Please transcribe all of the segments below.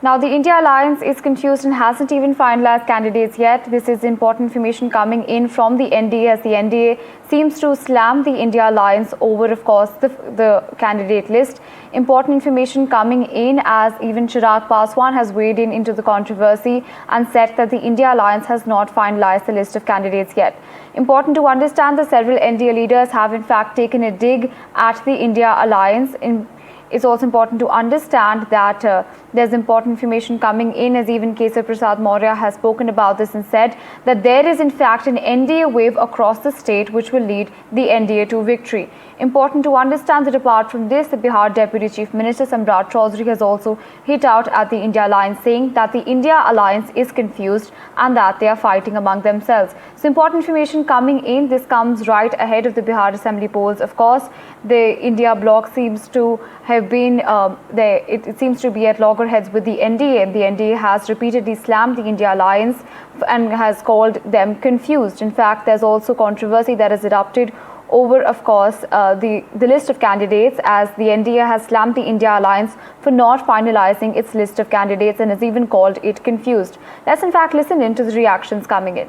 Now, the India alliance is confused and hasn't even finalized candidates yet. This is important information coming in from the NDA, as the NDA seems to slam the India alliance over, of course, the candidate list. Important information coming in as even Chirag Paswan has weighed in into the controversy and said that the India alliance has not finalized the list of candidates yet. Important to understand that several NDA leaders have in fact taken a dig at the India alliance. It's also important to understand that there's important information coming in, as even Kesar Prasad Maurya has spoken about this and said that there is in fact an NDA wave across the state which will lead the NDA to victory. Important to understand that apart from this, the Bihar Deputy Chief Minister Samrat Chaudhary has also hit out at the India alliance, saying that the India alliance is confused and that they are fighting among themselves. So important information coming in. This comes right ahead of the Bihar Assembly polls. Of course, the India bloc seems to have been it seems to be at loggerheads with the NDA. The NDA has repeatedly slammed the India alliance and has called them confused. In fact, there's also controversy that has erupted over, of course, the list of candidates, as the NDA has slammed the India alliance for not finalizing its list of candidates and has even called it confused. Let's in fact listen in to the reactions coming in.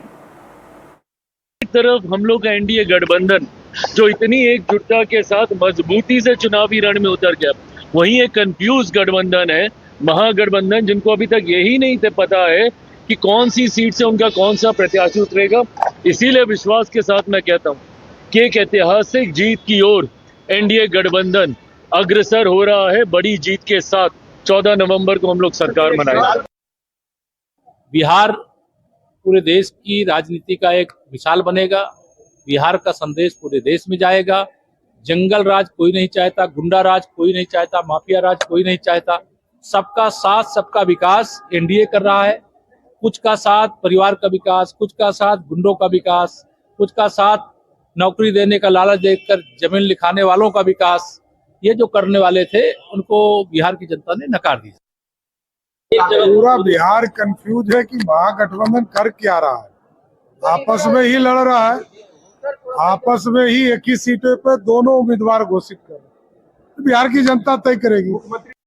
एक तरफ हम लोग का NDA गठबंधन जो इतनी एकजुटता के साथ मजबूती से चुनावी रण में उतर गया, वहीं एक कंफ्यूज गठबंधन है, महागठबंधन, जिनको अभी तक यही नहीं पता है कि कौन सी सीट से उनका कौन सा प्रत्याशी उतरेगा। इसीलिए विश्वास के साथ मैं कहता हूं कि एक ऐतिहासिक जीत की ओर एनडीए गठबंधन अग्रसर हो रहा है, बड़ी जीत के साथ 14 नवंबर को हम लोग सरकार मनाएंगे। बिहार पूरे देश की राजनीति का एक मिसाल बनेगा। बिहार का संदेश पूरे देश में जाएगा। जंगल राज कोई नहीं चाहता, गुंडा राज कोई नहीं चाहता, माफिया राज कोई नहीं चाहता। सबका साथ, सबका विकास एनडीए कर रहा है। कुछ का साथ परिवार का विकास, कुछ का साथ गुंडों का विकास, कुछ का साथ नौकरी देने का लालच देकर जमीन लिखाने वालों का विकास। ये जो करने वाले थे उनको बिहार की जनता ने नकार दिया। पूरा बिहार कंफ्यूज है कि महागठबंधन कर क्या रहा है। आपस में ही लड़ रहा है, आपस में ही एक ही सीटों पे दोनों उम्मीदवार घोषित कर रहे हैं। बिहार की जनता तय करेगी।